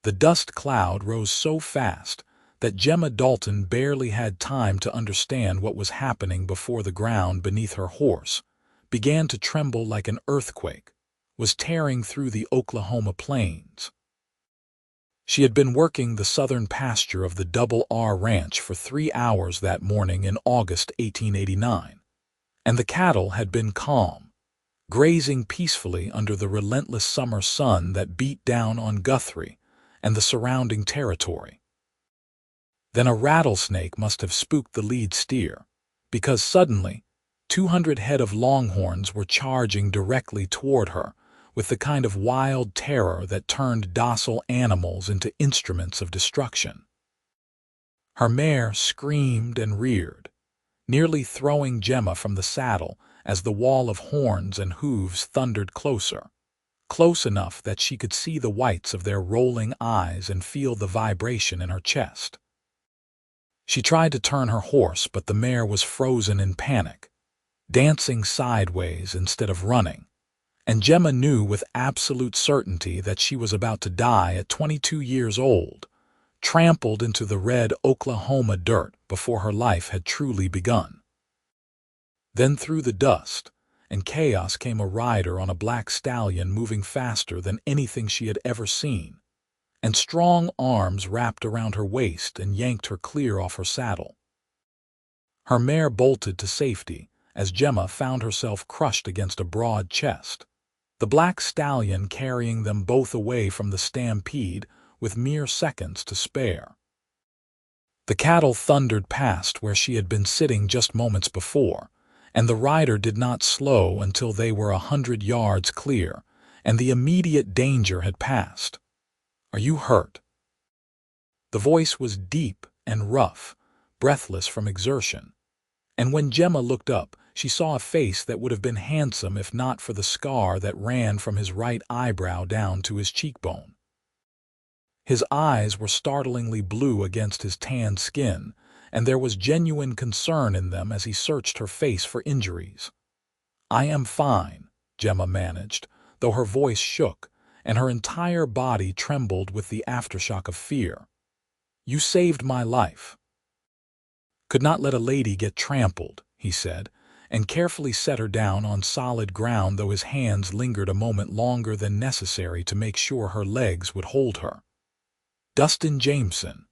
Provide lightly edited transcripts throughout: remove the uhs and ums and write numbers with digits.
The dust cloud rose so fast that Gemma Dalton barely had time to understand what was happening before the ground beneath her horse began to tremble like an earthquake was tearing through the Oklahoma plains. She had been working the southern pasture of the Double R Ranch for 3 hours that morning in August 1889, and the cattle had been calm, grazing peacefully under the relentless summer sun that beat down on Guthrie and the surrounding territory. Then a rattlesnake must have spooked the lead steer, because suddenly 200 head of longhorns were charging directly toward her with the kind of wild terror that turned docile animals into instruments of destruction. Her mare screamed and reared, nearly throwing Gemma from the saddle as the wall of horns and hooves thundered closer, close enough that she could see the whites of their rolling eyes and feel the vibration in her chest. She tried to turn her horse, but the mare was frozen in panic, dancing sideways instead of running, and Gemma knew with absolute certainty that she was about to die at 22 years old, trampled into the red Oklahoma dirt before her life had truly begun. Then through the dust and chaos came a rider on a black stallion moving faster than anything she had ever seen, and strong arms wrapped around her waist and yanked her clear off her saddle. Her mare bolted to safety as Gemma found herself crushed against a broad chest, the black stallion carrying them both away from the stampede with mere seconds to spare. The cattle thundered past where she had been sitting just moments before, and the rider did not slow until they were 100 yards clear, and the immediate danger had passed. "Are you hurt?" The voice was deep and rough, breathless from exertion, and when Gemma looked up, she saw a face that would have been handsome if not for the scar that ran from his right eyebrow down to his cheekbone. His eyes were startlingly blue against his tanned skin, and there was genuine concern in them as he searched her face for injuries. "I am fine," Gemma managed, though her voice shook, and her entire body trembled with the aftershock of fear. "You saved my life." "Could not let a lady get trampled," he said, and carefully set her down on solid ground, though his hands lingered a moment longer than necessary to make sure her legs would hold her. "Dustin Jameson.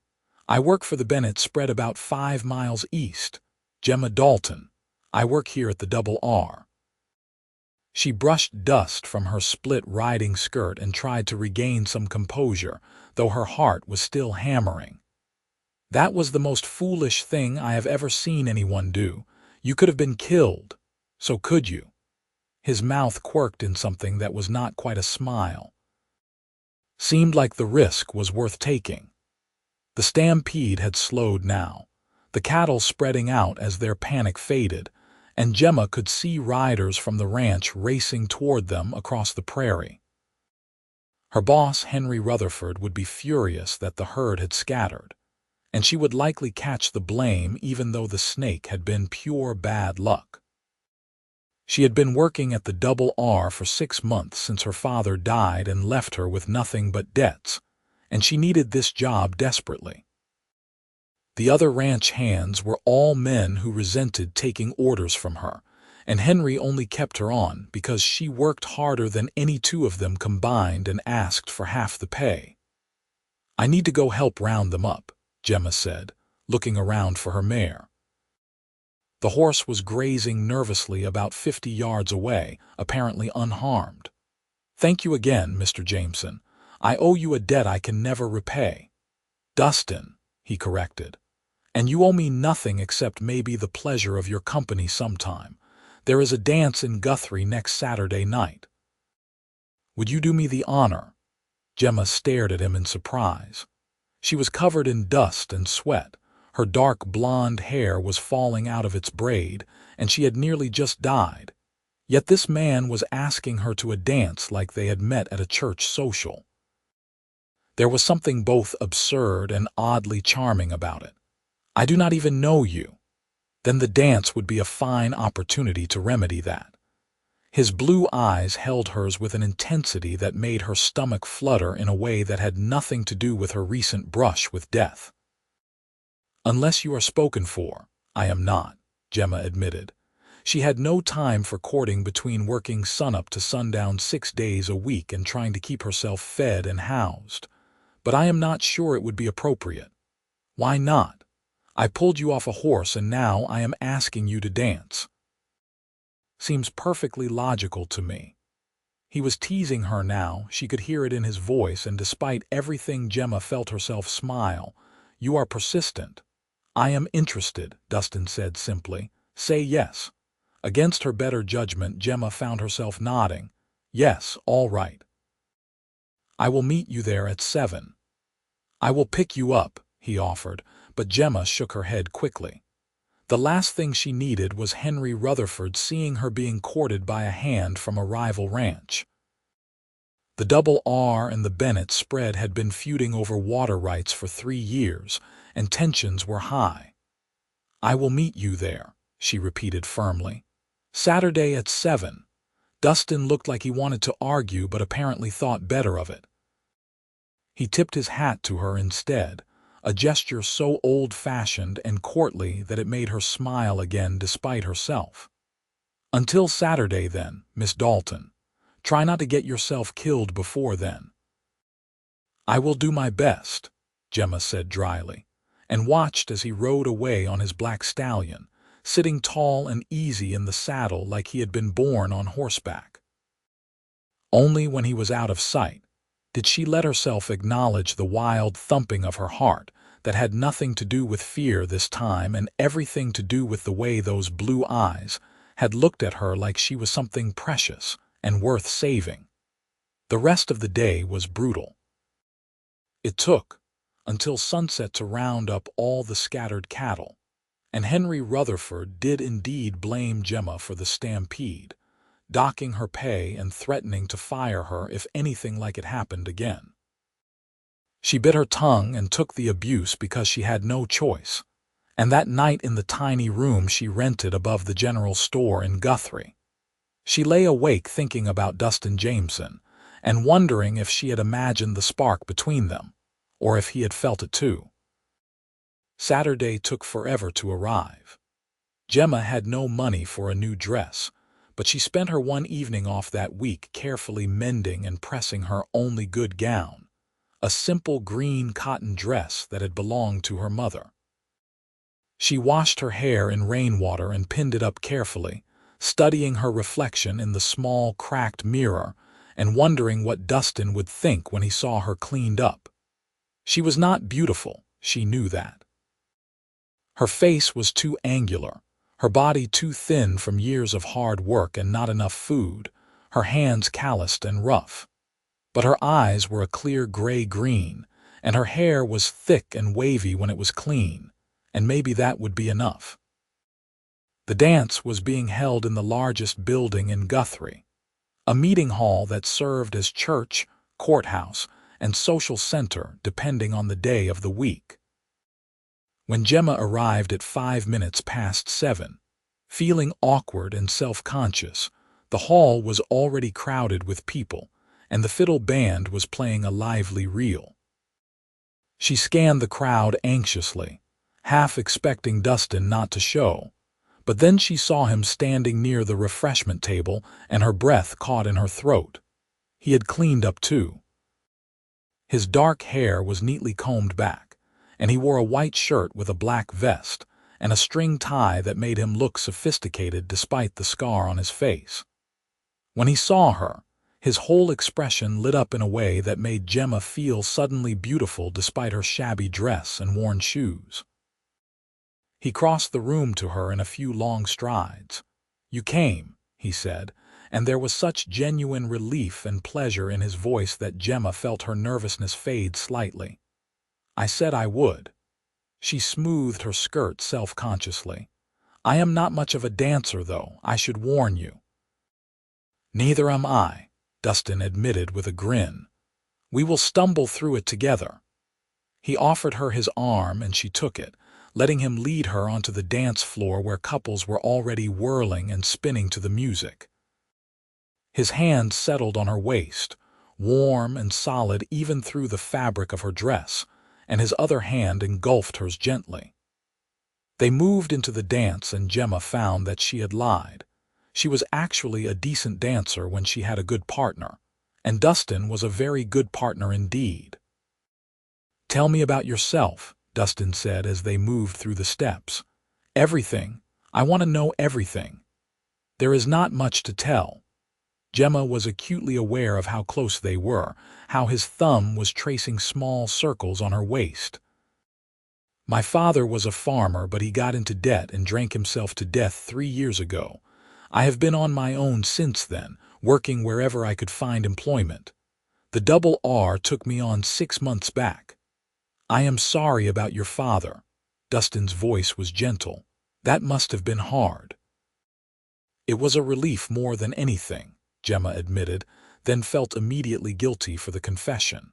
I work for the Bennett spread about 5 miles east. Gemma Dalton. I work here at the Double R." She brushed dust from her split riding skirt and tried to regain some composure, though her heart was still hammering. "That was the most foolish thing I have ever seen anyone do. You could have been killed. So could you?" His mouth quirked in something that was not quite a smile. Seemed like the risk was worth taking. The stampede had slowed now, the cattle spreading out as their panic faded, and Gemma could see riders from the ranch racing toward them across the prairie. Her boss, Henry Rutherford, would be furious that the herd had scattered, and she would likely catch the blame even though the snake had been pure bad luck. She had been working at the Double R for 6 months since her father died and left her with nothing but debts, and she needed this job desperately. The other ranch hands were all men who resented taking orders from her, and Henry only kept her on because she worked harder than any 2 of them combined and asked for half the pay. "I need to go help round them up," Gemma said, looking around for her mare. The horse was grazing nervously about 50 yards away, apparently unharmed. "Thank you again, Mr. Jameson. I owe you a debt I can never repay." "Dustin," he corrected. "And you owe me nothing except maybe the pleasure of your company sometime. There is a dance in Guthrie next Saturday night." "Would you do me the honor?" Gemma stared at him in surprise. She was covered in dust and sweat. Her dark blonde hair was falling out of its braid, and she had nearly just died. Yet this man was asking her to a dance like they had met at a church social. There was something both absurd and oddly charming about it. "I do not even know you." Then the dance would be a fine opportunity to remedy that. His blue eyes held hers with an intensity that made her stomach flutter in a way that had nothing to do with her recent brush with death. "Unless you are spoken for, I am not," Gemma admitted. She had no time for courting between working sunup to sundown 6 days a week and trying to keep herself fed and housed. "But I am not sure it would be appropriate." "Why not? I pulled you off a horse and now I am asking you to dance." "Seems perfectly logical to me." He was teasing her now, she could hear it in his voice, and despite everything Gemma felt herself smile. "You are persistent." "I am interested," Dustin said simply. "Say yes." Against her better judgment, Gemma found herself nodding. "Yes, all right. I will meet you there at 7. "I will pick you up," he offered, but Gemma shook her head quickly. The last thing she needed was Henry Rutherford seeing her being courted by a hand from a rival ranch. The Double R and the Bennett spread had been feuding over water rights for 3 years, and tensions were high. "I will meet you there," she repeated firmly. "Saturday at 7. Dustin looked like he wanted to argue but apparently thought better of it. He tipped his hat to her instead, a gesture so old-fashioned and courtly that it made her smile again despite herself. "Until Saturday then, Miss Dalton. Try not to get yourself killed before then." "I will do my best," Gemma said dryly, and watched as he rode away on his black stallion, sitting tall and easy in the saddle like he had been born on horseback. Only when he was out of sight did she let herself acknowledge the wild thumping of her heart that had nothing to do with fear this time and everything to do with the way those blue eyes had looked at her like she was something precious and worth saving. The rest of the day was brutal. It took until sunset to round up all the scattered cattle, and Henry Rutherford did indeed blame Gemma for the stampede, docking her pay and threatening to fire her if anything like it happened again. She bit her tongue and took the abuse because she had no choice, and that night in the tiny room she rented above the general store in Guthrie, she lay awake thinking about Dustin Jameson and wondering if she had imagined the spark between them, or if he had felt it too. Saturday took forever to arrive. Gemma had no money for a new dress, but she spent her one evening off that week carefully mending and pressing her only good gown, a simple green cotton dress that had belonged to her mother. She washed her hair in rainwater and pinned it up carefully, studying her reflection in the small, cracked mirror and wondering what Dustin would think when he saw her cleaned up. She was not beautiful, she knew that. Her face was too angular, her body too thin from years of hard work and not enough food, her hands calloused and rough. But her eyes were a clear gray-green, and her hair was thick and wavy when it was clean, and maybe that would be enough. The dance was being held in the largest building in Guthrie, a meeting hall that served as church, courthouse, and social center depending on the day of the week. When Gemma arrived at 5 minutes past 7, feeling awkward and self-conscious, the hall was already crowded with people, and the fiddle band was playing a lively reel. She scanned the crowd anxiously, half expecting Dustin not to show, but then she saw him standing near the refreshment table and her breath caught in her throat. He had cleaned up too. His dark hair was neatly combed back, and he wore a white shirt with a black vest and a string tie that made him look sophisticated despite the scar on his face. When he saw her, his whole expression lit up in a way that made Gemma feel suddenly beautiful despite her shabby dress and worn shoes. He crossed the room to her in a few long strides. "You came," he said, and there was such genuine relief and pleasure in his voice that Gemma felt her nervousness fade slightly. "I said I would." She smoothed her skirt self-consciously. "I am not much of a dancer, though, I should warn you." "Neither am I," Dustin admitted with a grin. "We will stumble through it together." He offered her his arm and she took it, letting him lead her onto the dance floor where couples were already whirling and spinning to the music. His hand settled on her waist, warm and solid even through the fabric of her dress, and his other hand engulfed hers gently. They moved into the dance, and Gemma found that she had lied. She was actually a decent dancer when she had a good partner, and Dustin was a very good partner indeed. "Tell me about yourself," Dustin said as they moved through the steps. "Everything. I want to know everything." "There is not much to tell." Gemma was acutely aware of how close they were, how his thumb was tracing small circles on her waist. "My father was a farmer, but he got into debt and drank himself to death 3 years ago. I have been on my own since then, working wherever I could find employment. The double R took me on 6 months back." "I am sorry about your father." Dustin's voice was gentle. "That must have been hard." "It was a relief more than anything," Gemma admitted, then felt immediately guilty for the confession.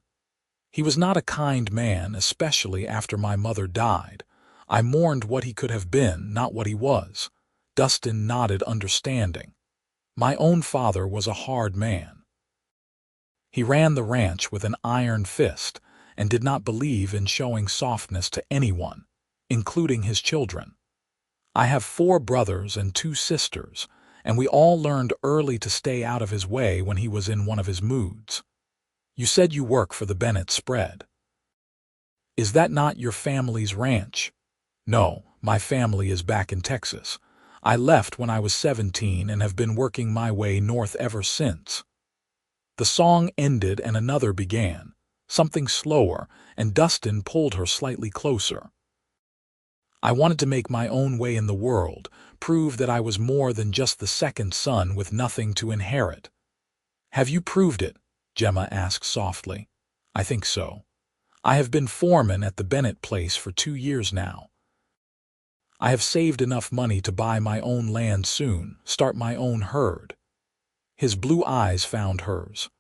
"He was not a kind man, especially after my mother died. I mourned what he could have been, not what he was." Dustin nodded, understanding. "My own father was a hard man. He ran the ranch with an iron fist and did not believe in showing softness to anyone, including his children. I have 4 brothers and 2 sisters, and we all learned early to stay out of his way when he was in one of his moods." "You said you work for the Bennett spread. Is that not your family's ranch?" "No, my family is back in Texas. I left when I was 17 and have been working my way north ever since." The song ended and another began, something slower, and Dustin pulled her slightly closer. "I wanted to make my own way in the world, prove that I was more than just the second son with nothing to inherit." "Have you proved it?" Gemma asked softly. "I think so. I have been foreman at the Bennett place for 2 years now. I have saved enough money to buy my own land soon, start my own herd." His blue eyes found hers.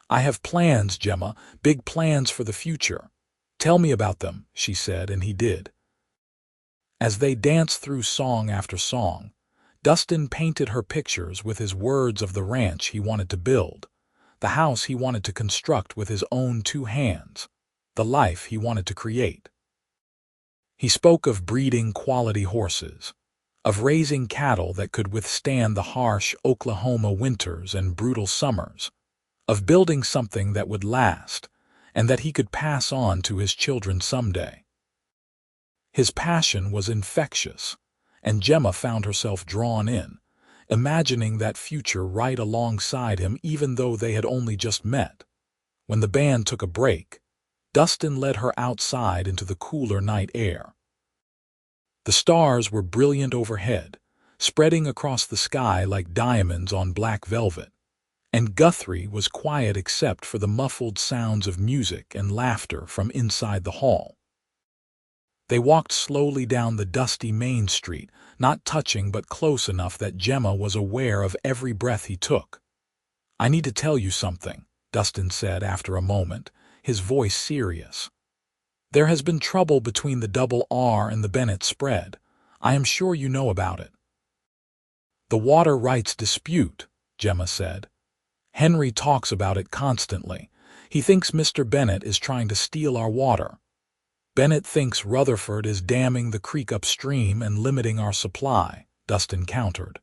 "I have plans, Gemma, big plans for the future." "Tell me about them," she said, and he did. As they danced through song after song, Dustin painted her pictures with his words of the ranch he wanted to build, the house he wanted to construct with his own 2 hands, the life he wanted to create. He spoke of breeding quality horses, of raising cattle that could withstand the harsh Oklahoma winters and brutal summers, of building something that would last and that he could pass on to his children someday. His passion was infectious, and Gemma found herself drawn in, imagining that future right alongside him even though they had only just met. When the band took a break, Dustin led her outside into the cooler night air. The stars were brilliant overhead, spreading across the sky like diamonds on black velvet, and Guthrie was quiet except for the muffled sounds of music and laughter from inside the hall. They walked slowly down the dusty main street, not touching but close enough that Gemma was aware of every breath he took. "I need to tell you something," Dustin said after a moment, his voice serious. "There has been trouble between the double R and the Bennett spread. I am sure you know about it." "The water rights dispute," Gemma said. "Henry talks about it constantly. He thinks Mr. Bennett is trying to steal our water. Bennett thinks Rutherford is damming the creek upstream and limiting our supply," Dustin countered.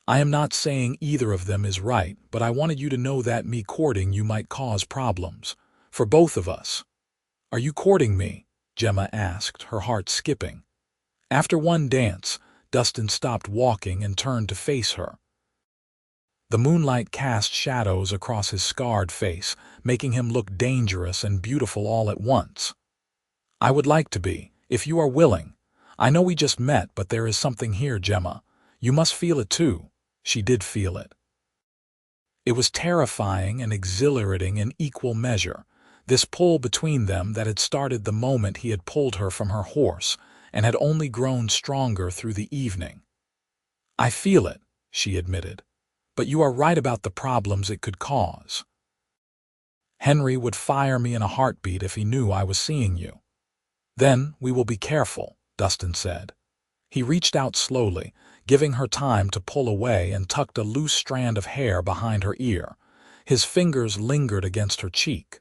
"I am not saying either of them is right, but I wanted you to know that me courting you might cause problems. For both of us." "Are you courting me?" Gemma asked, her heart skipping. After one dance, Dustin stopped walking and turned to face her. The moonlight cast shadows across his scarred face, making him look dangerous and beautiful all at once. "I would like to be, if you are willing. I know we just met, but there is something here, Gemma. You must feel it too." She did feel it. It was terrifying and exhilarating in equal measure, this pull between them that had started the moment he had pulled her from her horse and had only grown stronger through the evening. "I feel it," she admitted, "but you are right about the problems it could cause. Henry would fire me in a heartbeat if he knew I was seeing you." "Then we will be careful," Dustin said. He reached out slowly, giving her time to pull away, and tucked a loose strand of hair behind her ear. His fingers lingered against her cheek.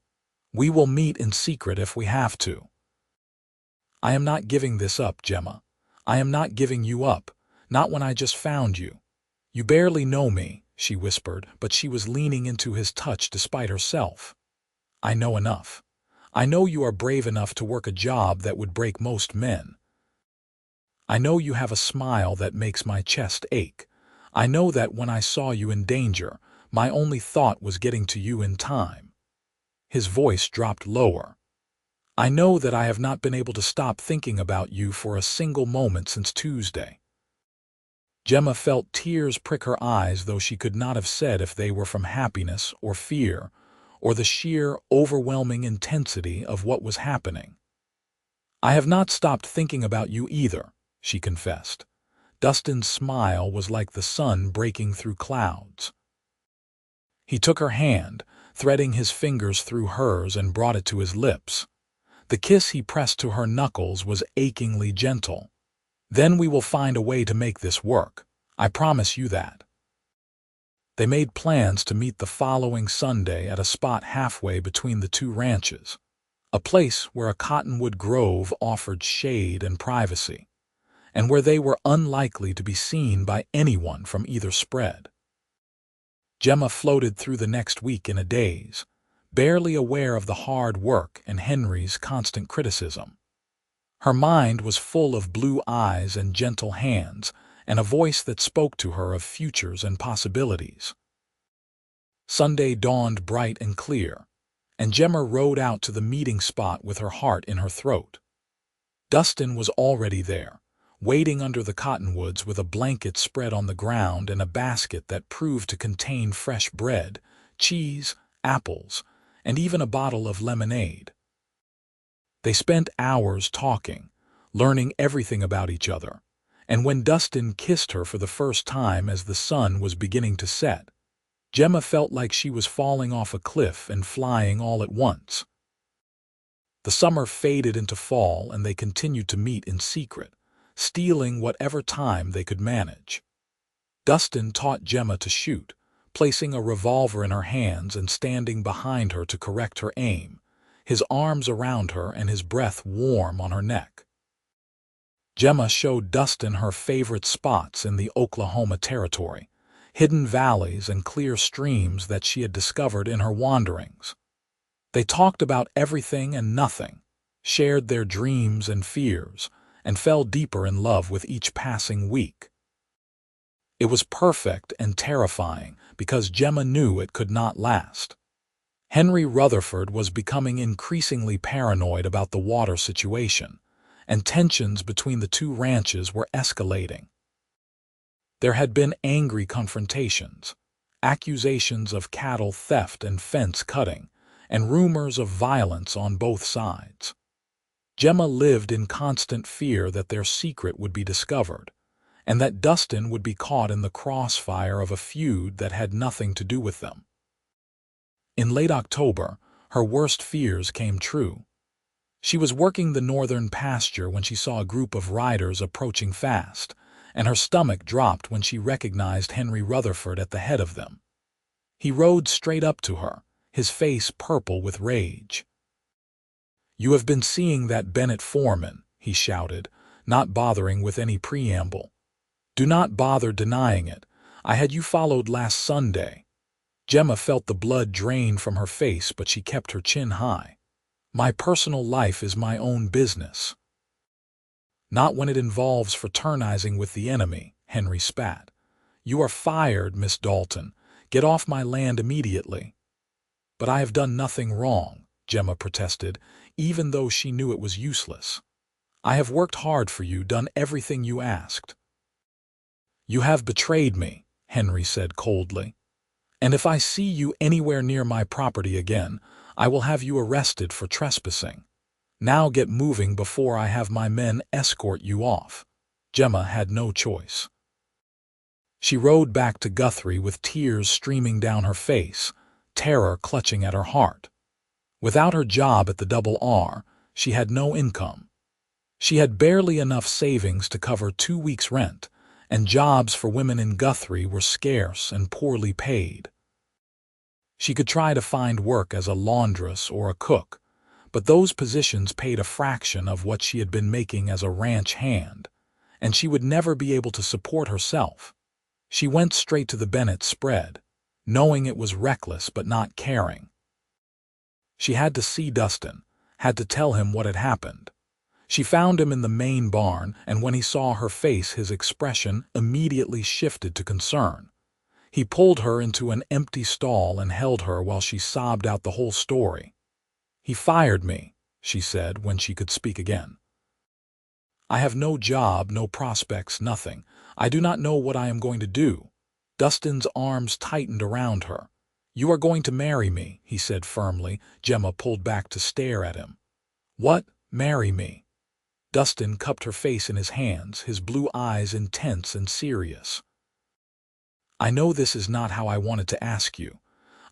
"We will meet in secret if we have to." "I am not giving this up, Gemma. I am not giving you up, not when I just found you. You barely know me," she whispered, but she was leaning into his touch despite herself. "I know enough. I know you are brave enough to work a job that would break most men. I know you have a smile that makes my chest ache. I know that when I saw you in danger, my only thought was getting to you in time." His voice dropped lower. "I know that I have not been able to stop thinking about you for a single moment since Tuesday." Gemma felt tears prick her eyes, though she could not have said if they were from happiness or fear, or the sheer, overwhelming intensity of what was happening. "I have not stopped thinking about you either," she confessed. Dustin's smile was like the sun breaking through clouds. He took her hand, threading his fingers through hers, and brought it to his lips. The kiss he pressed to her knuckles was achingly gentle. "Then we will find a way to make this work. I promise you that." They made plans to meet the following Sunday at a spot halfway between the two ranches, a place where a cottonwood grove offered shade and privacy, and where they were unlikely to be seen by anyone from either spread. Gemma floated through the next week in a daze, barely aware of the hard work and Henry's constant criticism. Her mind was full of blue eyes and gentle hands, and a voice that spoke to her of futures and possibilities. Sunday dawned bright and clear, and Gemma rode out to the meeting spot with her heart in her throat. Dustin was already there, waiting under the cottonwoods with a blanket spread on the ground and a basket that proved to contain fresh bread, cheese, apples, and even a bottle of lemonade. They spent hours talking, learning everything about each other, and when Dustin kissed her for the first time as the sun was beginning to set, Gemma felt like she was falling off a cliff and flying all at once. The summer faded into fall, and they continued to meet in secret, stealing whatever time they could manage. Dustin taught Gemma to shoot, placing a revolver in her hands and standing behind her to correct her aim, his arms around her and his breath warm on her neck. Gemma showed Dustin her favorite spots in the Oklahoma Territory, hidden valleys and clear streams that she had discovered in her wanderings. They talked about everything and nothing, shared their dreams and fears, and fell deeper in love with each passing week. It was perfect and terrifying because Gemma knew it could not last. Henry Rutherford was becoming increasingly paranoid about the water situation, and tensions between the two ranches were escalating. There had been angry confrontations, accusations of cattle theft and fence cutting, and rumors of violence on both sides. Gemma lived in constant fear that their secret would be discovered, and that Dustin would be caught in the crossfire of a feud that had nothing to do with them. In late October, her worst fears came true. She was working the northern pasture when she saw a group of riders approaching fast, and her stomach dropped when she recognized Henry Rutherford at the head of them. He rode straight up to her, his face purple with rage. "You have been seeing that Bennett foreman," he shouted, not bothering with any preamble. "Do not bother denying it. I had you followed last Sunday." Gemma felt the blood drain from her face, but she kept her chin high. "My personal life is my own business." "Not when it involves fraternizing with the enemy," Henry spat. "You are fired, Miss Dalton. Get off my land immediately." "But I have done nothing wrong," Gemma protested, even though she knew it was useless. "I have worked hard for you, done everything you asked." "You have betrayed me," Henry said coldly. "And if I see you anywhere near my property again, I will have you arrested for trespassing. Now get moving before I have my men escort you off." Gemma had no choice. She rode back to Guthrie with tears streaming down her face, terror clutching at her heart. Without her job at the Double R, she had no income. She had barely enough savings to cover 2 weeks' rent, and jobs for women in Guthrie were scarce and poorly paid. She could try to find work as a laundress or a cook, but those positions paid a fraction of what she had been making as a ranch hand, and she would never be able to support herself. She went straight to the Bennett spread, knowing it was reckless but not caring. She had to see Dustin, had to tell him what had happened. She found him in the main barn, and when he saw her face, his expression immediately shifted to concern. He pulled her into an empty stall and held her while she sobbed out the whole story. "He fired me," she said when she could speak again. "I have no job, no prospects, nothing. I do not know what I am going to do." Dustin's arms tightened around her. "You are going to marry me," he said firmly. Gemma pulled back to stare at him. "What? Marry me?" Dustin cupped her face in his hands, his blue eyes intense and serious. "I know this is not how I wanted to ask you.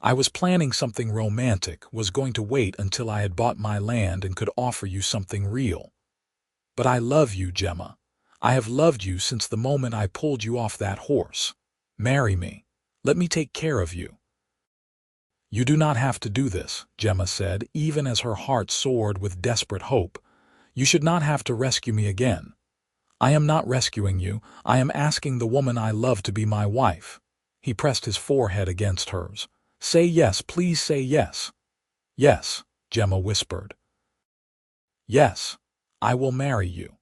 I was planning something romantic, was going to wait until I had bought my land and could offer you something real. But I love you, Gemma. I have loved you since the moment I pulled you off that horse. Marry me. Let me take care of you." "You do not have to do this," Gemma said, even as her heart soared with desperate hope. "You should not have to rescue me again. I am not rescuing you. I am asking the woman I love to be my wife." He pressed his forehead against hers. "Say yes, please say yes." "Yes," Gemma whispered. "Yes, I will marry you."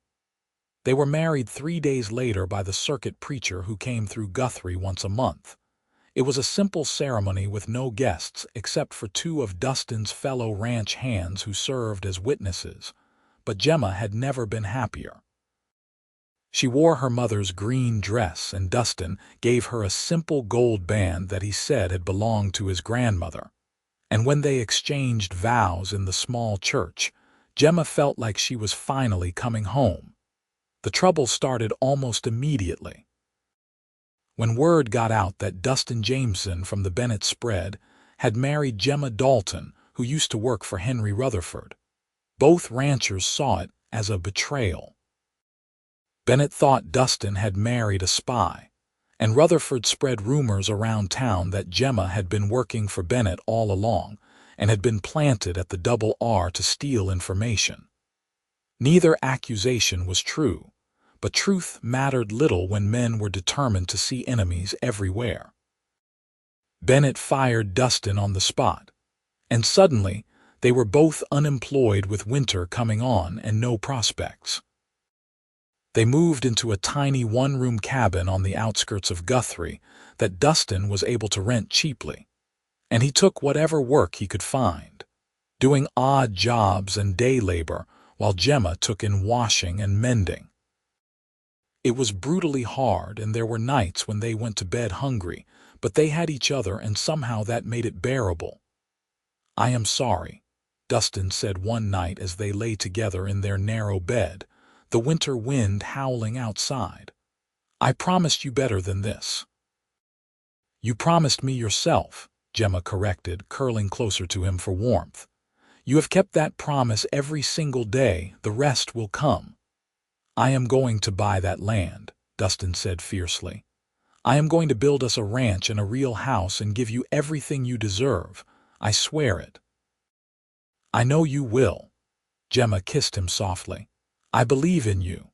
They were married 3 days later by the circuit preacher who came through Guthrie once a month. It was a simple ceremony with no guests except for 2 of Dustin's fellow ranch hands who served as witnesses, but Gemma had never been happier. She wore her mother's green dress, and Dustin gave her a simple gold band that he said had belonged to his grandmother. And when they exchanged vows in the small church, Gemma felt like she was finally coming home. The trouble started almost immediately. When word got out that Dustin Jameson from the Bennett spread had married Gemma Dalton, who used to work for Henry Rutherford, both ranchers saw it as a betrayal. Bennett thought Dustin had married a spy, and Rutherford spread rumors around town that Gemma had been working for Bennett all along and had been planted at the Double R to steal information. Neither accusation was true, but truth mattered little when men were determined to see enemies everywhere. Bennett fired Dustin on the spot, and suddenly they were both unemployed with winter coming on and no prospects. They moved into a tiny one-room cabin on the outskirts of Guthrie that Dustin was able to rent cheaply, and he took whatever work he could find, doing odd jobs and day labor while Gemma took in washing and mending. It was brutally hard, and there were nights when they went to bed hungry, but they had each other, and somehow that made it bearable. "I am sorry," Dustin said one night as they lay together in their narrow bed, the winter wind howling outside. "I promised you better than this." "You promised me yourself," Gemma corrected, curling closer to him for warmth. "You have kept that promise every single day. The rest will come." "I am going to buy that land," Dustin said fiercely. "I am going to build us a ranch and a real house and give you everything you deserve. I swear it." "I know you will." Gemma kissed him softly. "I believe in you."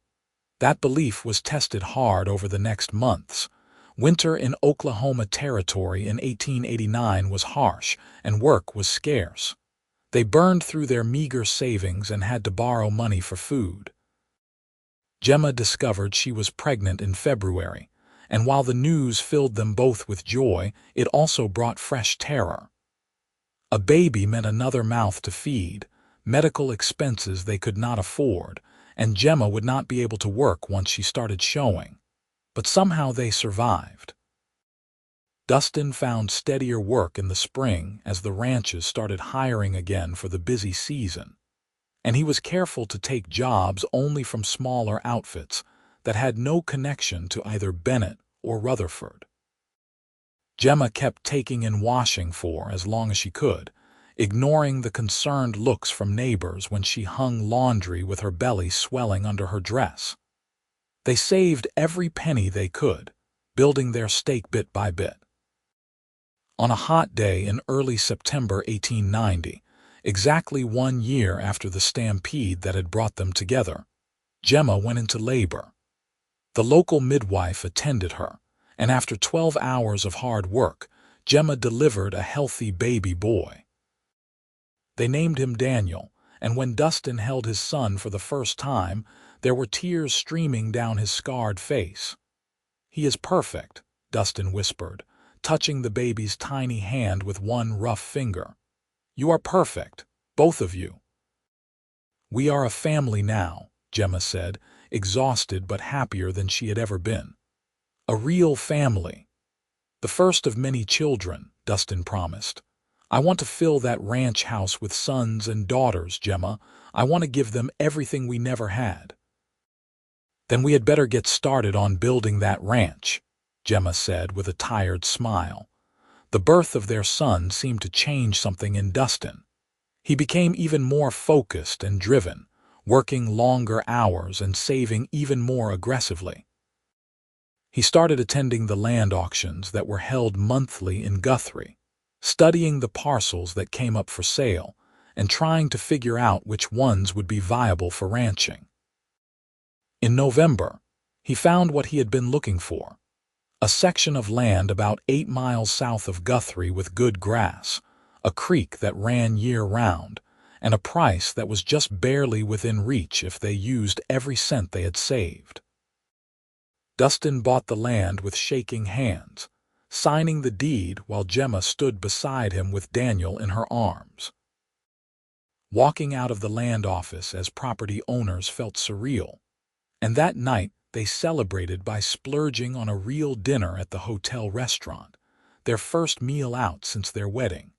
That belief was tested hard over the next months. Winter in Oklahoma Territory in 1889 was harsh, and work was scarce. They burned through their meager savings and had to borrow money for food. Gemma discovered she was pregnant in February, and while the news filled them both with joy, it also brought fresh terror. A baby meant another mouth to feed, medical expenses they could not afford, and Gemma would not be able to work once she started showing. But somehow they survived. Dustin found steadier work in the spring as the ranches started hiring again for the busy season, and he was careful to take jobs only from smaller outfits that had no connection to either Bennett or Rutherford. Gemma kept taking in washing for as long as she could, ignoring the concerned looks from neighbors when she hung laundry with her belly swelling under her dress. They saved every penny they could, building their stake bit by bit. On a hot day in early September 1890, exactly 1 year after the stampede that had brought them together, Gemma went into labor. The local midwife attended her, and after 12 hours of hard work, Gemma delivered a healthy baby boy. They named him Daniel, and when Dustin held his son for the first time, there were tears streaming down his scarred face. "He is perfect," Dustin whispered, touching the baby's tiny hand with one rough finger. "You are perfect, both of you." "We are a family now," Gemma said, exhausted but happier than she had ever been. "A real family." "The first of many children," Dustin promised. "I want to fill that ranch house with sons and daughters, Gemma. I want to give them everything we never had." "Then we had better get started on building that ranch," Gemma said with a tired smile. The birth of their son seemed to change something in Dustin. He became even more focused and driven, working longer hours and saving even more aggressively. He started attending the land auctions that were held monthly in Guthrie, studying the parcels that came up for sale, and trying to figure out which ones would be viable for ranching. In November, he found what he had been looking for: a section of land about 8 miles south of Guthrie with good grass, a creek that ran year-round, and a price that was just barely within reach if they used every cent they had saved. Dustin bought the land with shaking hands, signing the deed while Gemma stood beside him with Daniel in her arms. Walking out of the land office as property owners felt surreal, and that night they celebrated by splurging on a real dinner at the hotel restaurant, their first meal out since their wedding.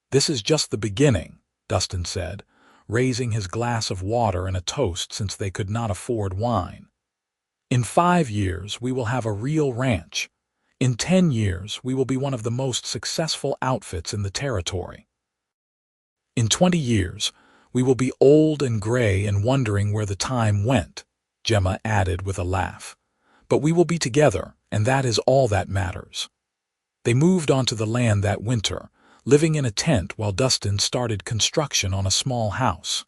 "This is just the beginning," Dustin said, raising his glass of water and a toast since they could not afford wine. "In 5 years, we will have a real ranch. In 10 years, we will be one of the most successful outfits in the territory. In 20 years, we will be old and gray and wondering where the time went," Gemma added with a laugh. "But we will be together, and that is all that matters." They moved onto the land that winter, living in a tent while Dustin started construction on a small house.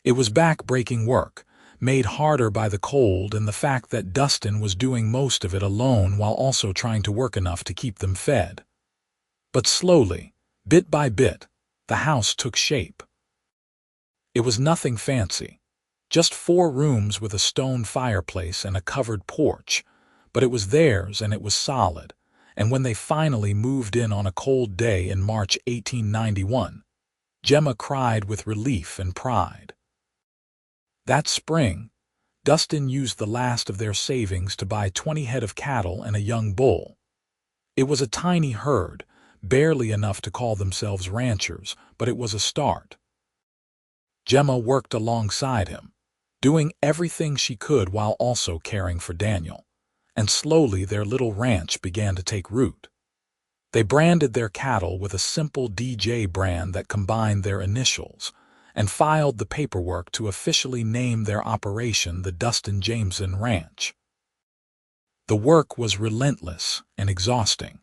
It was back-breaking work, made harder by the cold and the fact that Dustin was doing most of it alone while also trying to work enough to keep them fed. But slowly, bit by bit, the house took shape. It was nothing fancy, just 4 rooms with a stone fireplace and a covered porch, but it was theirs and it was solid, and when they finally moved in on a cold day in March 1891, Gemma cried with relief and pride. That spring, Dustin used the last of their savings to buy 20 head of cattle and a young bull. It was a tiny herd, barely enough to call themselves ranchers, but it was a start. Gemma worked alongside him, doing everything she could while also caring for Daniel, and slowly their little ranch began to take root. They branded their cattle with a simple DJ brand that combined their initials, and filed the paperwork to officially name their operation the Dustin Jameson Ranch. The work was relentless and exhausting.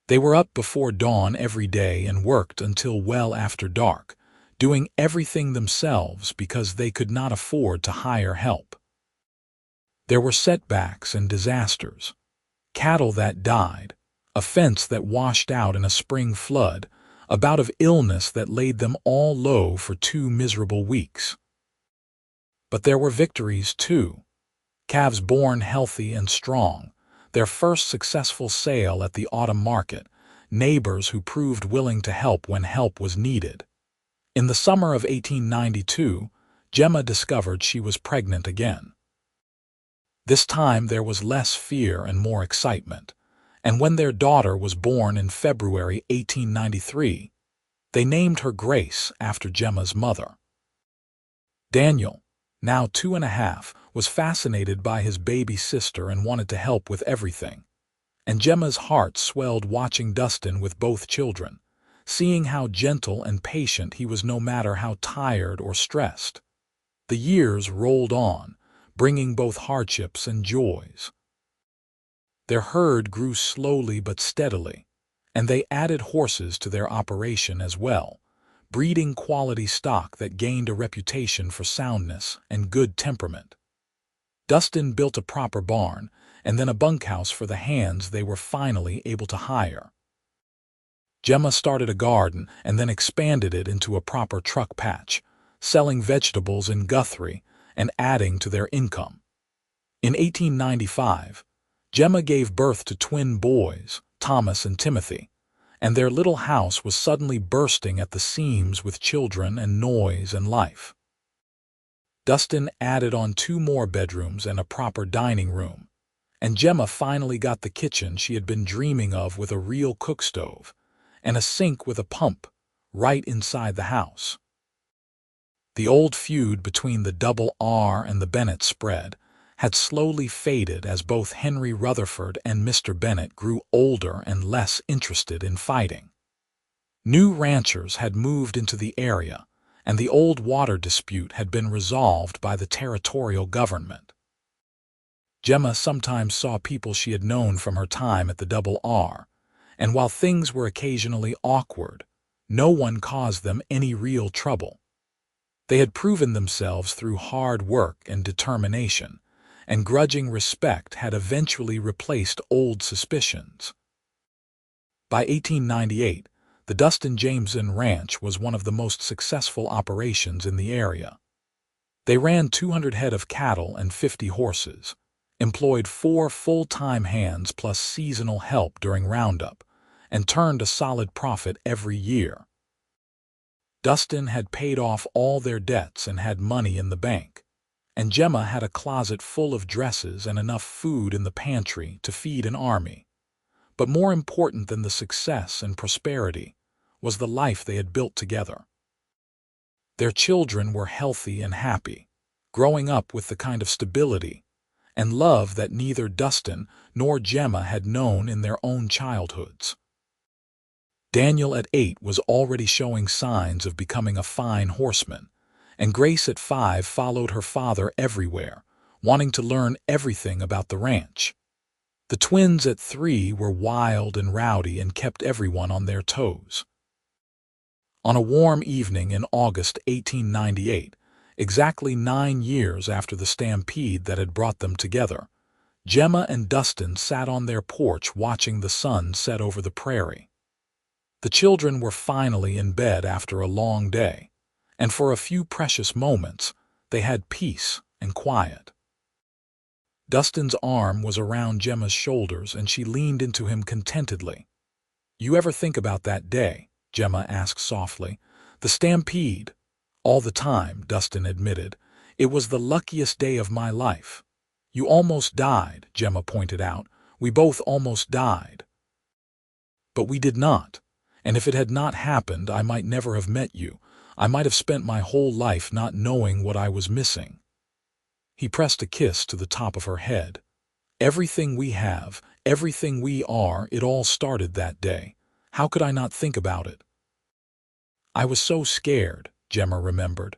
They were up before dawn every day and worked until well after dark, doing everything themselves because they could not afford to hire help. There were setbacks and disasters: cattle that died, a fence that washed out in a spring flood, a bout of illness that laid them all low for 2 miserable weeks. But there were victories, too. Calves born healthy and strong, their first successful sale at the autumn market, neighbors who proved willing to help when help was needed. In the summer of 1892, Gemma discovered she was pregnant again. This time there was less fear and more excitement, and when their daughter was born in February 1893, they named her Grace after Gemma's mother. Daniel, now 2.5, was fascinated by his baby sister and wanted to help with everything, and Gemma's heart swelled watching Dustin with both children, seeing how gentle and patient he was no matter how tired or stressed. The years rolled on, bringing both hardships and joys. Their herd grew slowly but steadily, and they added horses to their operation as well, breeding quality stock that gained a reputation for soundness and good temperament. Dustin built a proper barn, and then a bunkhouse for the hands they were finally able to hire. Gemma started a garden and then expanded it into a proper truck patch, selling vegetables in Guthrie and adding to their income. In 1895, Gemma gave birth to twin boys, Thomas and Timothy, and their little house was suddenly bursting at the seams with children and noise and life. Dustin added on 2 more bedrooms and a proper dining room, and Gemma finally got the kitchen she had been dreaming of with a real cook stove and a sink with a pump right inside the house. The old feud between the Double R and the Bennett spread had slowly faded as both Henry Rutherford and Mr. Bennett grew older and less interested in fighting. New ranchers had moved into the area, and the old water dispute had been resolved by the territorial government. Gemma sometimes saw people she had known from her time at the Double R, and while things were occasionally awkward, no one caused them any real trouble. They had proven themselves through hard work and determination, and grudging respect had eventually replaced old suspicions. By 1898, the Dustin Jameson Ranch was one of the most successful operations in the area. They ran 200 head of cattle and 50 horses, employed 4 full-time hands plus seasonal help during Roundup, and turned a solid profit every year. Dustin had paid off all their debts and had money in the bank, and Gemma had a closet full of dresses and enough food in the pantry to feed an army. But more important than the success and prosperity was the life they had built together. Their children were healthy and happy, growing up with the kind of stability and love that neither Dustin nor Gemma had known in their own childhoods. Daniel at 8 was already showing signs of becoming a fine horseman, and Grace at 5 followed her father everywhere, wanting to learn everything about the ranch. The twins at 3 were wild and rowdy and kept everyone on their toes. On a warm evening in August 1898, exactly 9 years after the stampede that had brought them together, Gemma and Dustin sat on their porch watching the sun set over the prairie. The children were finally in bed after a long day, and for a few precious moments, they had peace and quiet. Dustin's arm was around Gemma's shoulders, and she leaned into him contentedly. "You ever think about that day?" Gemma asked softly. "The stampede." "All the time," Dustin admitted. "It was the luckiest day of my life." "You almost died," Gemma pointed out. "We both almost died." "But we did not. And if it had not happened, I might never have met you. I might have spent my whole life not knowing what I was missing." He pressed a kiss to the top of her head. "Everything we have, everything we are, it all started that day. How could I not think about it?" "I was so scared," Gemma remembered.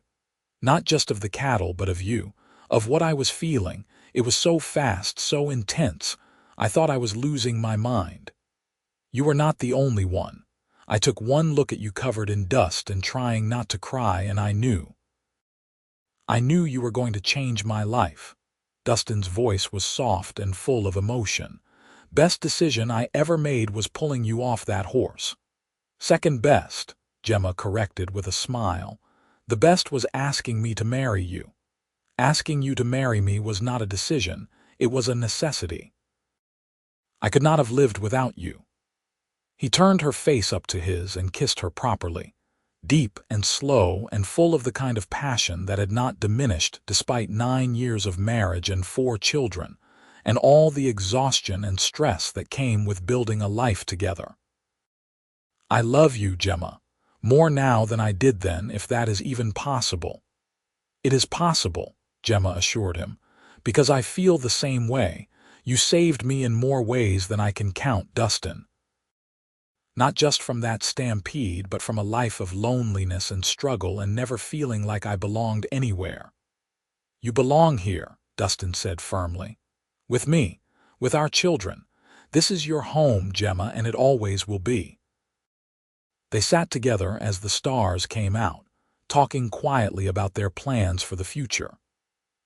"Not just of the cattle, but of you, of what I was feeling. It was so fast, so intense. I thought I was losing my mind. You were not the only one. I took one look at you covered in dust and trying not to cry, and I knew you were going to change my life." Dustin's voice was soft and full of emotion. "Best decision I ever made was pulling you off that horse." "Second best," Gemma corrected with a smile. "The best was asking me to marry you. Asking you to marry me was not a decision, it was a necessity. I could not have lived without you." He turned her face up to his and kissed her properly, deep and slow and full of the kind of passion that had not diminished despite 9 years of marriage and 4 children, and all the exhaustion and stress that came with building a life together. "I love you, Gemma, more now than I did then, if that is even possible." "It is possible," Gemma assured him, "because I feel the same way. You saved me in more ways than I can count, Dustin. Not just from that stampede, but from a life of loneliness and struggle and never feeling like I belonged anywhere." "You belong here," Dustin said firmly. "With me, with our children. This is your home, Gemma, and it always will be." They sat together as the stars came out, talking quietly about their plans for the future.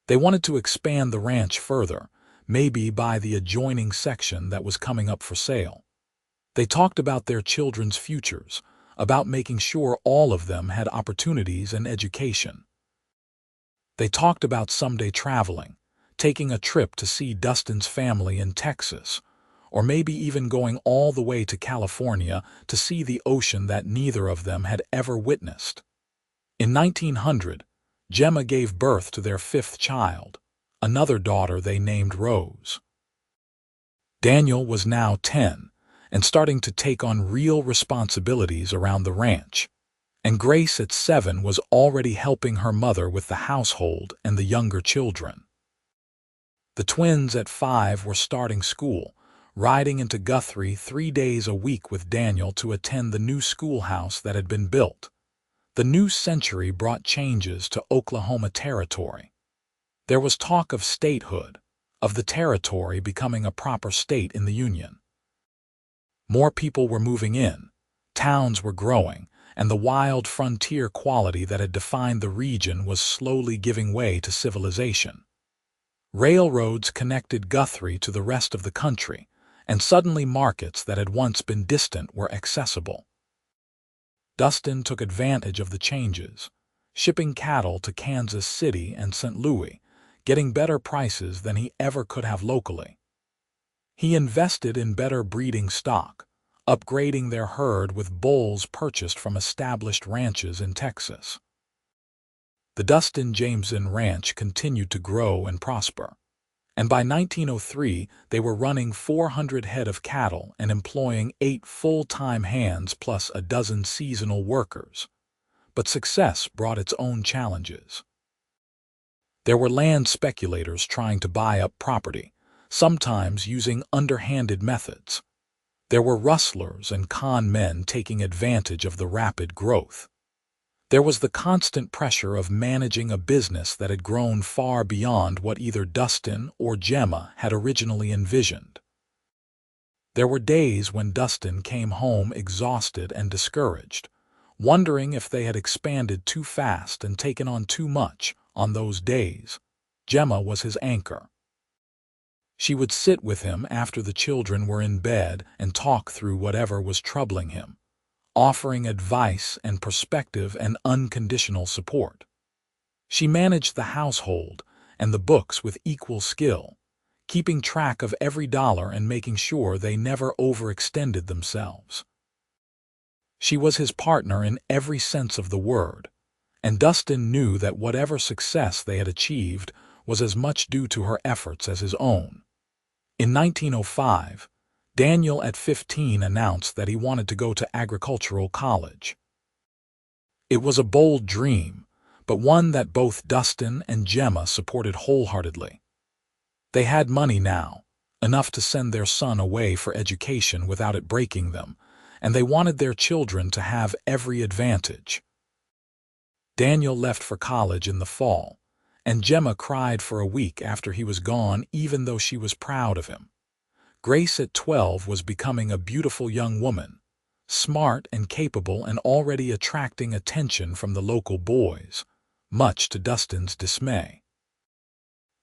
They wanted to expand the ranch further, maybe buy the adjoining section that was coming up for sale. They talked about their children's futures, about making sure all of them had opportunities and education. They talked about someday traveling, taking a trip to see Dustin's family in Texas, or maybe even going all the way to California to see the ocean that neither of them had ever witnessed. In 1900, Gemma gave birth to their fifth child, another daughter they named Rose. Daniel was now 10 and starting to take on real responsibilities around the ranch, and Grace at 7 was already helping her mother with the household and the younger children. The twins at 5 were starting school, riding into Guthrie 3 days a week with Daniel to attend the new schoolhouse that had been built. The new century brought changes to Oklahoma Territory. There was talk of statehood, of the territory becoming a proper state in the Union. More people were moving in, towns were growing, and the wild frontier quality that had defined the region was slowly giving way to civilization. Railroads connected Guthrie to the rest of the country, and suddenly markets that had once been distant were accessible. Dustin took advantage of the changes, shipping cattle to Kansas City and St. Louis, getting better prices than he ever could have locally. He invested in better breeding stock, upgrading their herd with bulls purchased from established ranches in Texas. The Dustin Jameson Ranch continued to grow and prosper, and by 1903 they were running 400 head of cattle and employing 8 full-time hands plus a dozen seasonal workers. But success brought its own challenges. There were land speculators trying to buy up property, sometimes using underhanded methods. There were rustlers and con men taking advantage of the rapid growth. There was the constant pressure of managing a business that had grown far beyond what either Dustin or Gemma had originally envisioned. There were days when Dustin came home exhausted and discouraged, wondering if they had expanded too fast and taken on too much. On those days, Gemma was his anchor. She would sit with him after the children were in bed and talk through whatever was troubling him, offering advice and perspective and unconditional support. She managed the household and the books with equal skill, keeping track of every dollar and making sure they never overextended themselves. She was his partner in every sense of the word, and Dustin knew that whatever success they had achieved was as much due to her efforts as his own. In 1905, Daniel at 15 announced that he wanted to go to agricultural college. It was a bold dream, but one that both Dustin and Gemma supported wholeheartedly. They had money now, enough to send their son away for education without it breaking them, and they wanted their children to have every advantage. Daniel left for college in the fall, and Gemma cried for a week after he was gone, even though she was proud of him. Grace at 12 was becoming a beautiful young woman, smart and capable and already attracting attention from the local boys, much to Dustin's dismay.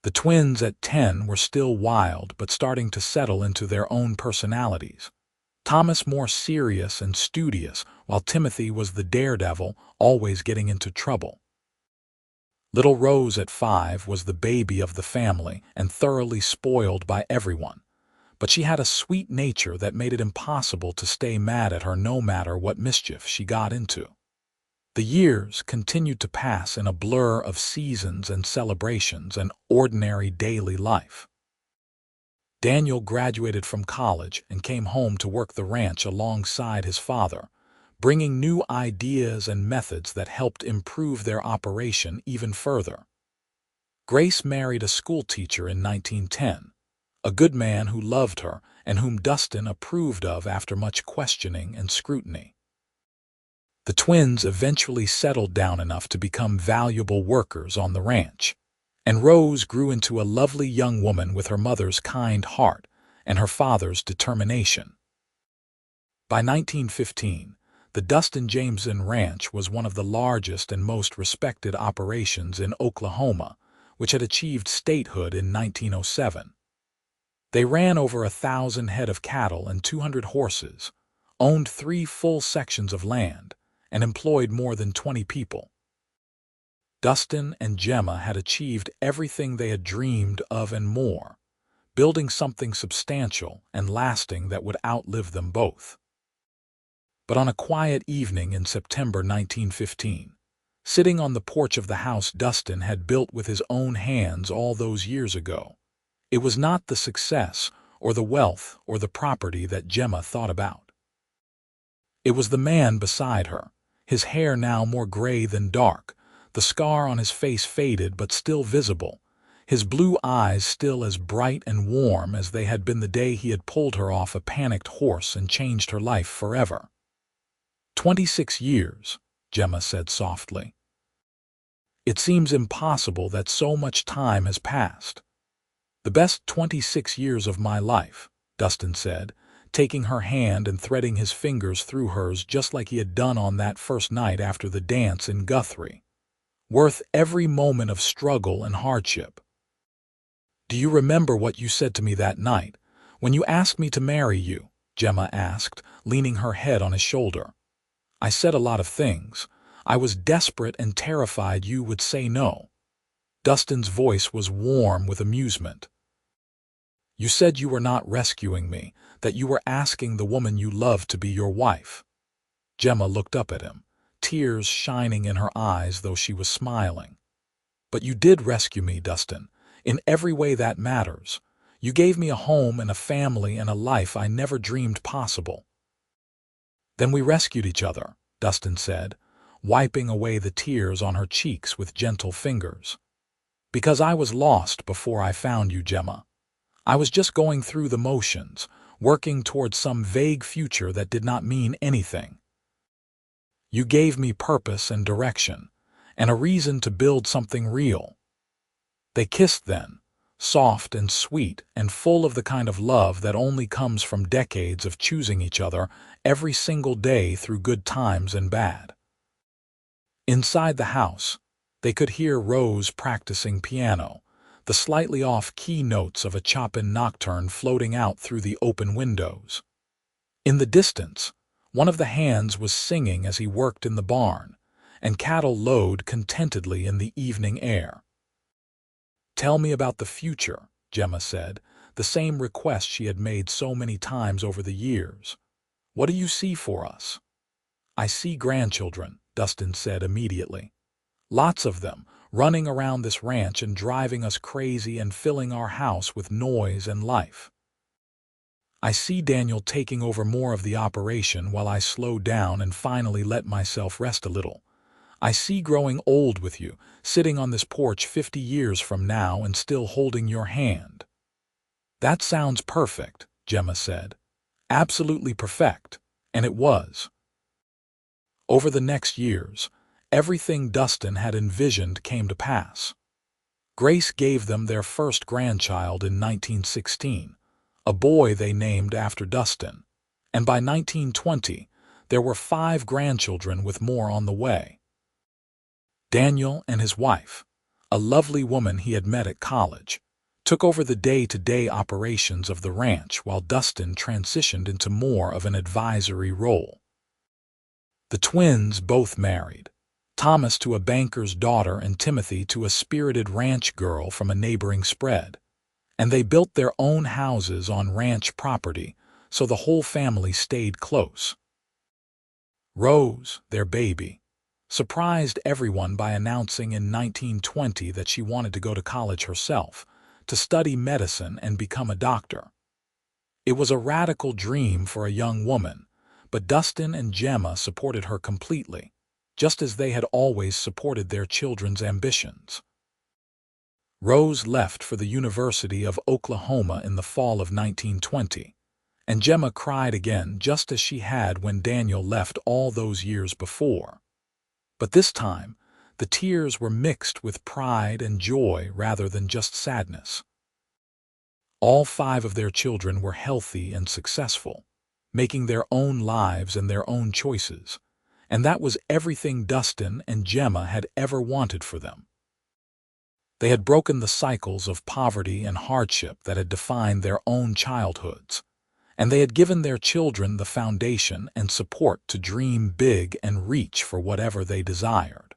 The twins at 10 were still wild but starting to settle into their own personalities. Thomas more serious and studious, while Timothy was the daredevil, always getting into trouble. Little Rose at 5 was the baby of the family and thoroughly spoiled by everyone, but she had a sweet nature that made it impossible to stay mad at her no matter what mischief she got into. The years continued to pass in a blur of seasons and celebrations and ordinary daily life. Daniel graduated from college and came home to work the ranch alongside his father, bringing new ideas and methods that helped improve their operation even further. Grace married a schoolteacher in 1910, a good man who loved her and whom Dustin approved of after much questioning and scrutiny. The twins eventually settled down enough to become valuable workers on the ranch, And Rose grew into a lovely young woman with her mother's kind heart and her father's determination. By 1915, the Dustin Jameson Ranch was one of the largest and most respected operations in Oklahoma, which had achieved statehood in 1907. They ran over 1,000 head of cattle and 200 horses, owned 3 full sections of land, and employed more than 20 people. Dustin and Gemma had achieved everything they had dreamed of and more, building something substantial and lasting that would outlive them both. But on a quiet evening in September 1915, sitting on the porch of the house Dustin had built with his own hands all those years ago, it was not the success or the wealth or the property that Gemma thought about. It was the man beside her, his hair now more gray than dark, the scar on his face faded but still visible, his blue eyes still as bright and warm as they had been the day he had pulled her off a panicked horse and changed her life forever. 26 years, Gemma said softly. It seems impossible that so much time has passed. The best 26 years of my life, Dustin said, taking her hand and threading his fingers through hers just like he had done on that first night after the dance in Guthrie. Worth every moment of struggle and hardship. Do you remember what you said to me that night, when you asked me to marry you? Gemma asked, leaning her head on his shoulder. I said a lot of things. I was desperate and terrified you would say no. Dustin's voice was warm with amusement. You said you were not rescuing me, that you were asking the woman you loved to be your wife. Gemma looked up at him, tears shining in her eyes though she was smiling. But you did rescue me, Dustin, in every way that matters. You gave me a home and a family and a life I never dreamed possible. Then we rescued each other, Dustin said, wiping away the tears on her cheeks with gentle fingers. Because I was lost before I found you, Gemma. I was just going through the motions, working towards some vague future that did not mean anything. You gave me purpose and direction, and a reason to build something real. They kissed then, soft and sweet and full of the kind of love that only comes from decades of choosing each other every single day through good times and bad. Inside the house, they could hear Rose practicing piano, the slightly off-key notes of a Chopin nocturne floating out through the open windows. In the distance, one of the hands was singing as he worked in the barn, and cattle lowed contentedly in the evening air. Tell me about the future, Gemma said, the same request she had made so many times over the years. What do you see for us? I see grandchildren, Dustin said immediately. Lots of them, running around this ranch and driving us crazy and filling our house with noise and life. I see Daniel taking over more of the operation while I slow down and finally let myself rest a little. I see growing old with you, sitting on this porch 50 years from now and still holding your hand. That sounds perfect, Gemma said. Absolutely perfect, and it was. Over the next years, everything Dustin had envisioned came to pass. Grace gave them their first grandchild in 1916, a boy they named after Dustin, and by 1920, there were 5 grandchildren with more on the way. Daniel and his wife, a lovely woman he had met at college, took over the day-to-day operations of the ranch while Dustin transitioned into more of an advisory role. The twins both married, Thomas to a banker's daughter and Timothy to a spirited ranch girl from a neighboring spread, and they built their own houses on ranch property, so the whole family stayed close. Rose, their baby, surprised everyone by announcing in 1920 that she wanted to go to college herself, to study medicine and become a doctor. It was a radical dream for a young woman, but Dustin and Gemma supported her completely, just as they had always supported their children's ambitions. Rose left for the University of Oklahoma in the fall of 1920, and Gemma cried again just as she had when Daniel left all those years before. But this time, The tears were mixed with pride and joy rather than just sadness. All 5 of their children were healthy and successful, making their own lives and their own choices, and that was everything Dustin and Gemma had ever wanted for them. They had broken the cycles of poverty and hardship that had defined their own childhoods, and they had given their children the foundation and support to dream big and reach for whatever they desired.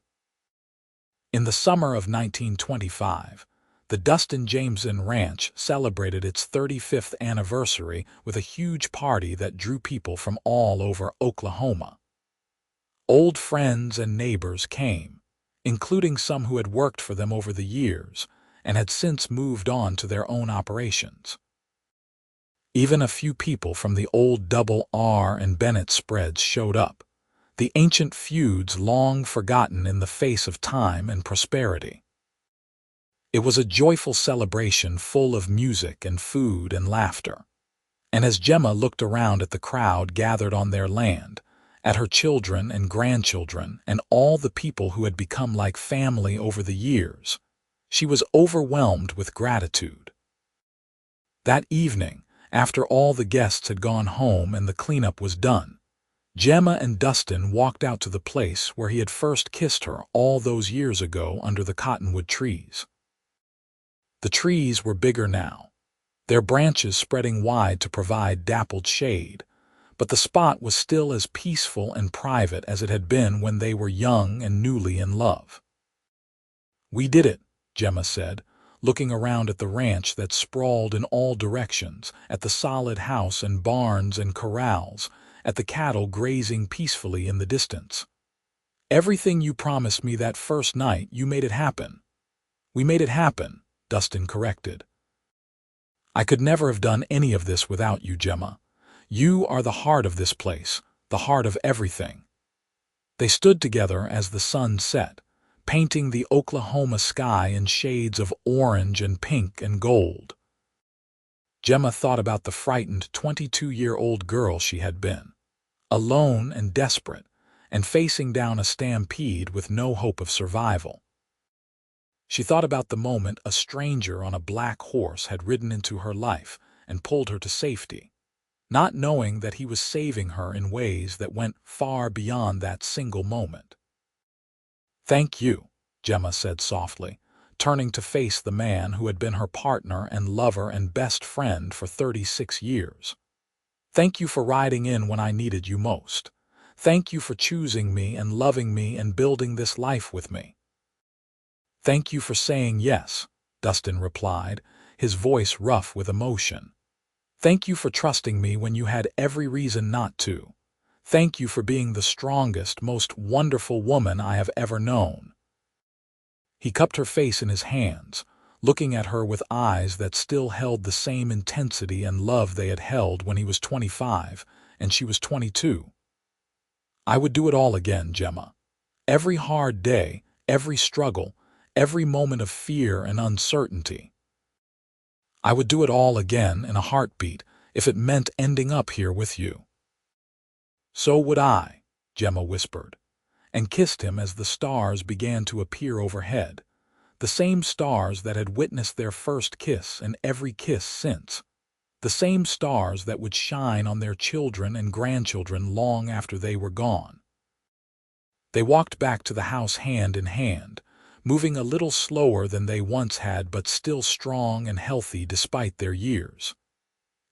In the summer of 1925, the Dustin Jameson Ranch celebrated its 35th anniversary with a huge party that drew people from all over Oklahoma. Old friends and neighbors came, including some who had worked for them over the years and had since moved on to their own operations. Even a few people from the old Double R and Bennett spreads showed up, the ancient feuds long forgotten in the face of time and prosperity. It was a joyful celebration full of music and food and laughter, and as Gemma looked around at the crowd gathered on their land, at her children and grandchildren and all the people who had become like family over the years, she was overwhelmed with gratitude. That evening, after all the guests had gone home and the cleanup was done, Gemma and Dustin walked out to the place where he had first kissed her all those years ago under the cottonwood trees. The trees were bigger now, their branches spreading wide to provide dappled shade, but the spot was still as peaceful and private as it had been when they were young and newly in love. "We did it," Gemma said, looking around at the ranch that sprawled in all directions, at the solid house and barns and corrals, at the cattle grazing peacefully in the distance. "Everything you promised me that first night, you made it happen." "We made it happen," Dustin corrected. "I could never have done any of this without you, Gemma. You are the heart of this place, the heart of everything." They stood together as the sun set, painting the Oklahoma sky in shades of orange and pink and gold. Gemma thought about the frightened 22-year-old girl she had been, alone and desperate, and facing down a stampede with no hope of survival. She thought about the moment a stranger on a black horse had ridden into her life and pulled her to safety, not knowing that he was saving her in ways that went far beyond that single moment. "Thank you," Gemma said softly, turning to face the man who had been her partner and lover and best friend for 36 years. "Thank you for riding in when I needed you most. Thank you for choosing me and loving me and building this life with me." "Thank you for saying yes," Dustin replied, his voice rough with emotion. "Thank you for trusting me when you had every reason not to. Thank you for being the strongest, most wonderful woman I have ever known." He cupped her face in his hands, looking at her with eyes that still held the same intensity and love they had held when he was 25 and she was 22. "I would do it all again, Gemma. Every hard day, every struggle, every moment of fear and uncertainty. I would do it all again in a heartbeat if it meant ending up here with you." "So would I," Gemma whispered, and kissed him as the stars began to appear overhead, the same stars that had witnessed their first kiss and every kiss since, the same stars that would shine on their children and grandchildren long after they were gone. They walked back to the house hand in hand, moving a little slower than they once had but still strong and healthy despite their years.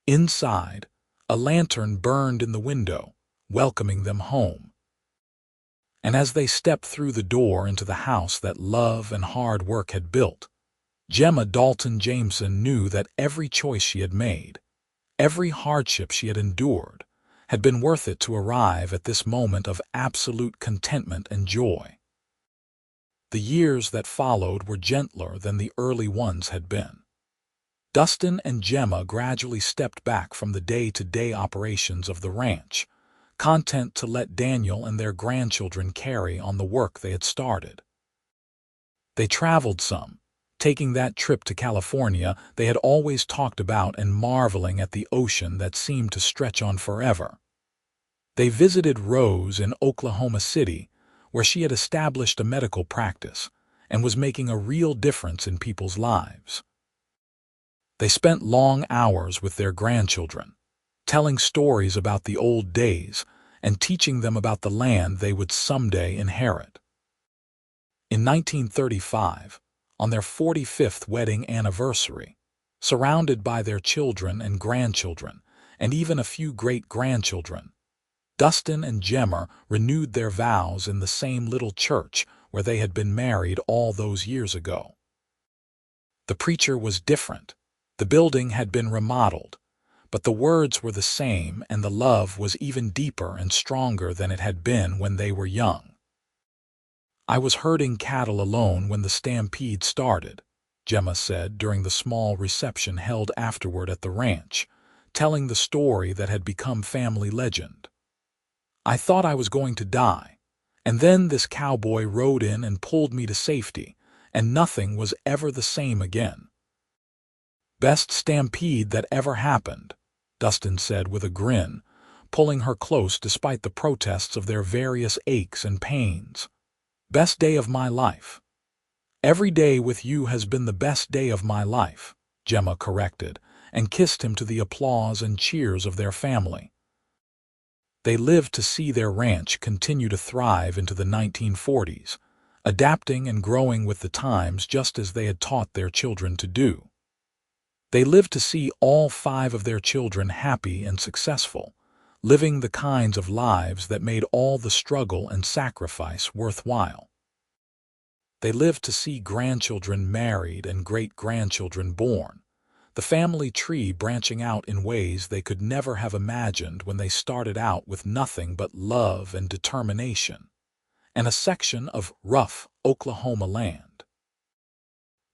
Inside, a lantern burned in the window, welcoming them home. And as they stepped through the door into the house that love and hard work had built, Gemma Dalton Jameson knew that every choice she had made, every hardship she had endured, had been worth it to arrive at this moment of absolute contentment and joy. The years that followed were gentler than the early ones had been. Dustin and Gemma gradually stepped back from the day-to-day operations of the ranch, content to let Daniel and their grandchildren carry on the work they had started. They traveled some, taking that trip to California they had always talked about and marveling at the ocean that seemed to stretch on forever. They visited Rose in Oklahoma City, where she had established a medical practice and was making a real difference in people's lives. They spent long hours with their grandchildren, telling stories about the old days and teaching them about the land they would someday inherit. In 1935, on their 45th wedding anniversary, surrounded by their children and grandchildren, and even a few great-grandchildren, Dustin and Gemma renewed their vows in the same little church where they had been married all those years ago. The preacher was different. The building had been remodeled, but the words were the same and the love was even deeper and stronger than it had been when they were young. "I was herding cattle alone when the stampede started," Gemma said during the small reception held afterward at the ranch, telling the story that had become family legend. "I thought I was going to die, and then this cowboy rode in and pulled me to safety, and nothing was ever the same again." "Best stampede that ever happened," Dustin said with a grin, pulling her close despite the protests of their various aches and pains. "Best day of my life." "Every day with you has been the best day of my life," Gemma corrected, and kissed him to the applause and cheers of their family. They lived to see their ranch continue to thrive into the 1940s, adapting and growing with the times just as they had taught their children to do. They lived to see all 5 of their children happy and successful, living the kinds of lives that made all the struggle and sacrifice worthwhile. They lived to see grandchildren married and great-grandchildren born, the family tree branching out in ways they could never have imagined when they started out with nothing but love and determination, and a section of rough Oklahoma land.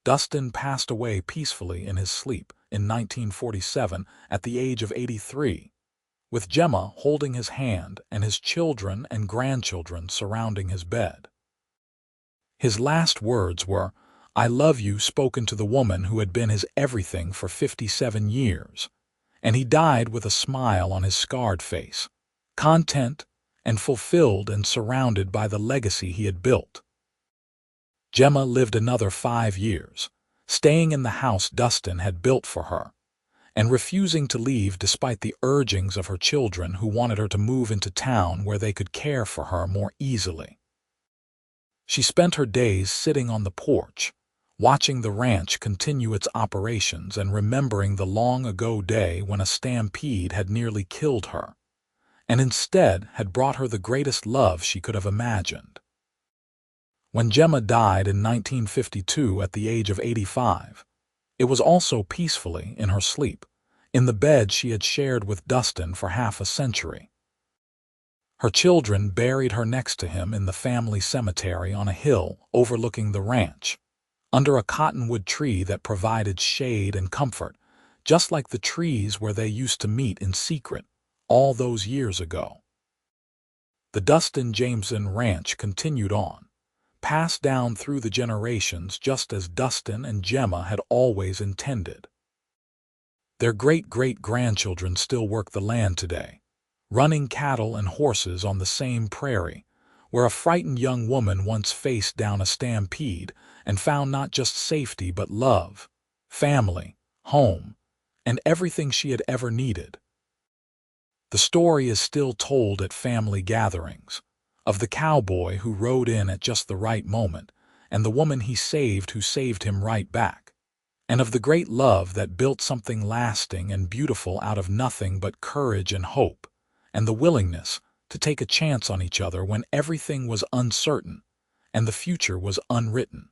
Dustin passed away peacefully in his sleep in 1947 at the age of 83, with Gemma holding his hand and his children and grandchildren surrounding his bed. His last words were, "I love you," spoken to the woman who had been his everything for 57 years, and he died with a smile on his scarred face, content and fulfilled and surrounded by the legacy he had built. Gemma lived another 5 years, staying in the house Dustin had built for her, and refusing to leave despite the urgings of her children who wanted her to move into town where they could care for her more easily. She spent her days sitting on the porch, watching the ranch continue its operations and remembering the long-ago day when a stampede had nearly killed her, and instead had brought her the greatest love she could have imagined. When Gemma died in 1952 at the age of 85, it was also peacefully in her sleep, in the bed she had shared with Dustin for half a century. Her children buried her next to him in the family cemetery on a hill overlooking the ranch, under a cottonwood tree that provided shade and comfort, just like the trees where they used to meet in secret all those years ago. The Dustin Jameson Ranch continued on, passed down through the generations just as Dustin and Gemma had always intended. Their great-great-grandchildren still work the land today, running cattle and horses on the same prairie, where a frightened young woman once faced down a stampede and found not just safety but love, family, home, and everything she had ever needed. The story is still told at family gatherings, of the cowboy who rode in at just the right moment, and the woman he saved who saved him right back, and of the great love that built something lasting and beautiful out of nothing but courage and hope, and the willingness to take a chance on each other when everything was uncertain and the future was unwritten.